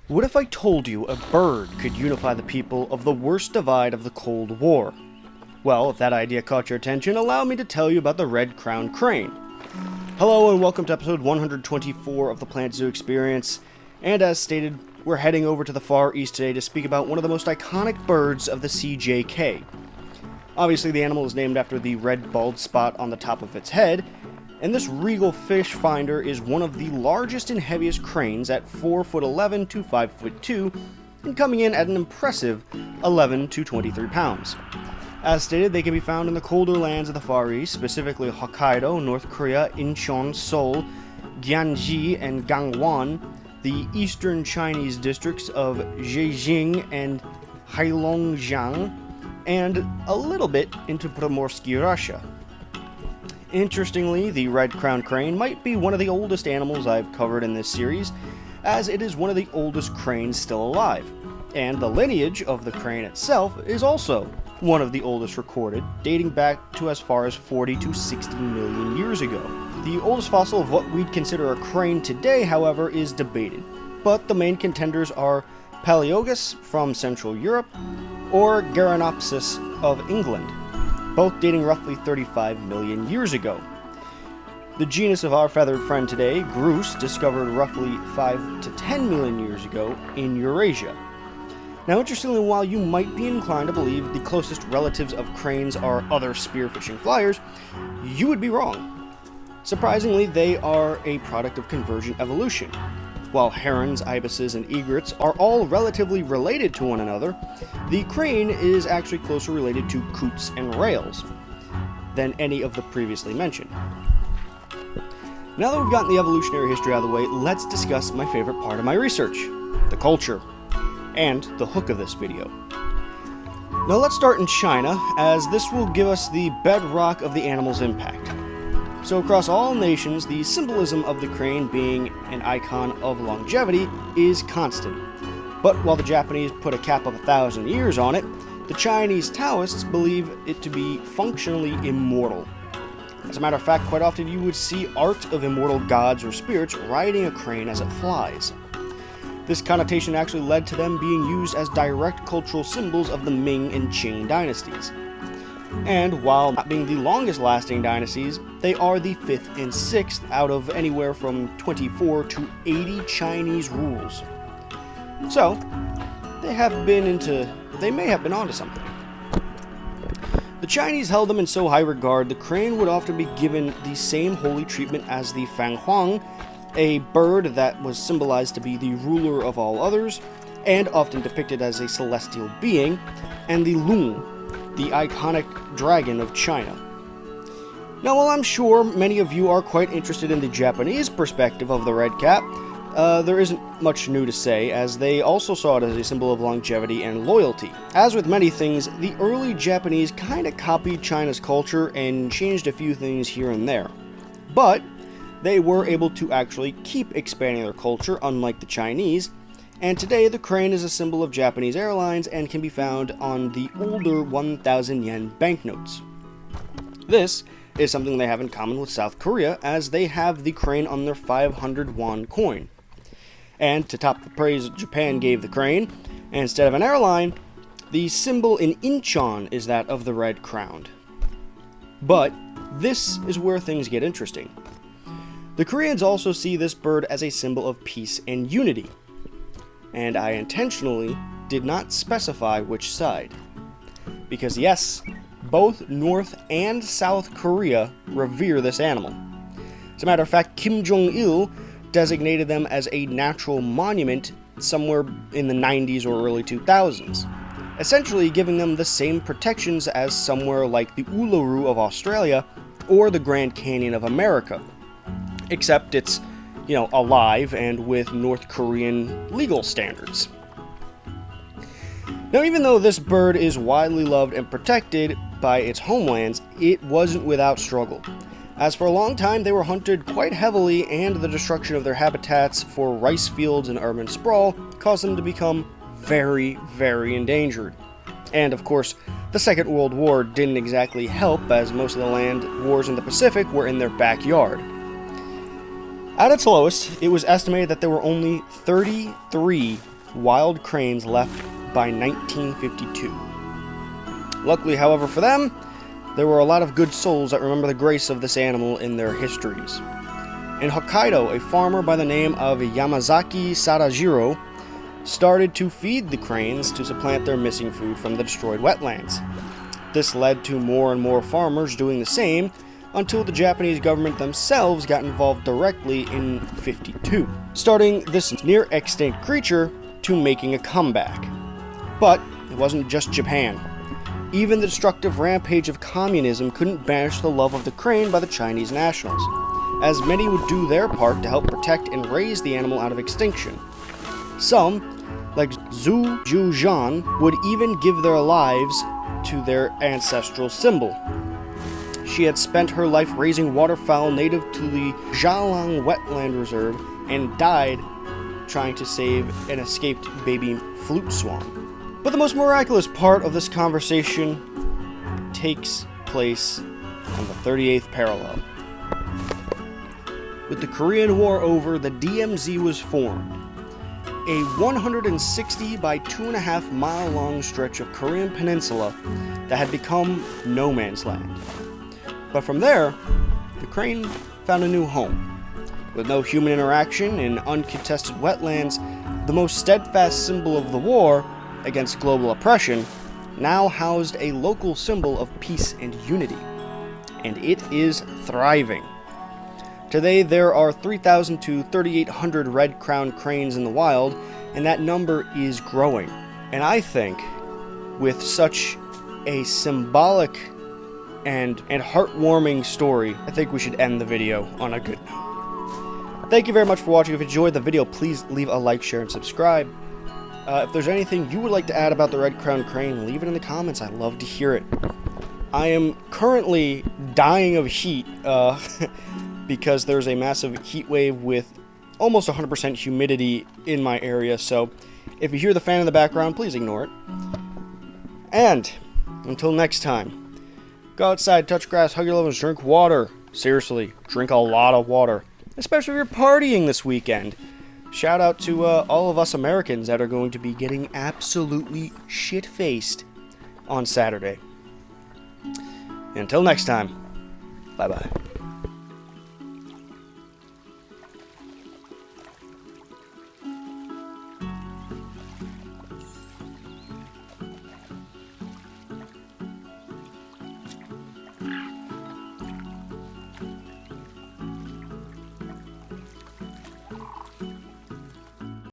What if I told you a bird could unify the people of the worst divide of the Cold War? Well, if that idea caught your attention, allow me to tell you about the red-crowned crane. Hello and welcome to episode 124 of the Plant Zoo Experience, and as stated, we're heading over to the Far East today to speak about one of the most iconic birds of the CJK. Obviously, the animal is named after the red bald spot on the top of its head, and this regal fish finder is one of the largest and heaviest cranes at 4'11" to 5'2", and coming in at an impressive 11 to 23 pounds. As stated, they can be found in the colder lands of the Far East, specifically Hokkaido, North Korea, Incheon, Seoul, Gyeonggi, and Gangwon, the eastern Chinese districts of Zhejiang and Heilongjiang, and a little bit into Primorsky Russia. Interestingly, the red-crowned crane might be one of the oldest animals I've covered in this series, as it is one of the oldest cranes still alive, and the lineage of the crane itself is also one of the oldest recorded, dating back to as far as 40 to 60 million years ago. The oldest fossil of what we'd consider a crane today, however, is debated, but the main contenders are Palaeogus from Central Europe or Geranopsis of England, both dating roughly 35 million years ago. The genus of our feathered friend today, Grus, discovered roughly 5 to 10 million years ago in Eurasia. Now, interestingly, while you might be inclined to believe the closest relatives of cranes are other spearfishing flyers, you would be wrong. Surprisingly, they are a product of convergent evolution. While herons, ibises, and egrets are all relatively related to one another, the crane is actually closer related to coots and rails than any of the previously mentioned. Now that we've gotten the evolutionary history out of the way, let's discuss my favorite part of my research, the culture, and the hook of this video. Now let's start in China, as this will give us the bedrock of the animal's impact. So across all nations, the symbolism of the crane being an icon of longevity is constant. But while the Japanese put a cap of 1,000 years on it, the Chinese Taoists believe it to be functionally immortal. As a matter of fact, quite often you would see art of immortal gods or spirits riding a crane as it flies. This connotation actually led to them being used as direct cultural symbols of the Ming and Qing dynasties. And while not being the longest lasting dynasties, they are the 5th and 6th out of anywhere from 24 to 80 Chinese rules. So, they may have been onto something. The Chinese held them in so high regard, the crane would often be given the same holy treatment as the Fanghuang, a bird that was symbolized to be the ruler of all others, and often depicted as a celestial being, and the Lung, the iconic dragon of China. Now, while I'm sure many of you are quite interested in the Japanese perspective of the red cap, there isn't much new to say, as they also saw it as a symbol of longevity and loyalty. As with many things, the early Japanese kinda copied China's culture and changed a few things here and there. But they were able to actually keep expanding their culture, unlike the Chinese, and today the crane is a symbol of Japanese airlines and can be found on the older 1,000 yen banknotes. This is something they have in common with South Korea, as they have the crane on their 500 won coin. And to top the praise Japan gave the crane, instead of an airline, the symbol in Incheon is that of the red-crowned. But this is where things get interesting. The Koreans also see this bird as a symbol of peace and unity. And I intentionally did not specify which side. Because yes, both North and South Korea revere this animal. As a matter of fact, Kim Jong-il designated them as a natural monument somewhere in the 90s or early 2000s, essentially giving them the same protections as somewhere like the Uluru of Australia or the Grand Canyon of America, except it's alive and with North Korean legal standards. Now, even though this bird is widely loved and protected by its homelands, it wasn't without struggle. As for a long time, they were hunted quite heavily, and the destruction of their habitats for rice fields and urban sprawl caused them to become very, very endangered. And of course, the Second World War didn't exactly help, as most of the land wars in the Pacific were in their backyard. At its lowest, it was estimated that there were only 33 wild cranes left by 1952. Luckily, however, for them, there were a lot of good souls that remember the grace of this animal in their histories. In Hokkaido, a farmer by the name of Yamazaki Sadajiro started to feed the cranes to supplant their missing food from the destroyed wetlands. This led to more and more farmers doing the same until the Japanese government themselves got involved directly in 1952, starting this near-extinct creature to making a comeback. But it wasn't just Japan. Even the destructive rampage of communism couldn't banish the love of the crane by the Chinese nationals, as many would do their part to help protect and raise the animal out of extinction. Some, like Zhu Zhuzhan, would even give their lives to their ancestral symbol. She had spent her life raising waterfowl native to the Zhalang Wetland Reserve and died trying to save an escaped baby flute swan. But the most miraculous part of this conversation takes place on the 38th parallel. With the Korean War over, the DMZ was formed, a 160 by 2.5 mile long stretch of Korean peninsula that had become no man's land. But from there, the crane found a new home. With no human interaction in uncontested wetlands, the most steadfast symbol of the war against global oppression now housed a local symbol of peace and unity. And it is thriving. Today, there are 3,000 to 3,800 red-crowned cranes in the wild, and that number is growing. And I think, with such a symbolic and heartwarming story, I think we should end the video on a good note. Thank you very much for watching. If you enjoyed the video, please leave a like, share, and subscribe. If there's anything you would like to add about the red-crowned crane, leave it in the comments. I'd love to hear it. I am currently dying of heat, because there's a massive heat wave with almost 100% humidity in my area, so if you hear the fan in the background, please ignore it. And until next time, go outside, touch grass, hug your loved ones, drink water. Seriously, drink a lot of water, especially if you're partying this weekend. Shout out to all of us Americans that are going to be getting absolutely shit-faced on Saturday. Until next time, bye-bye.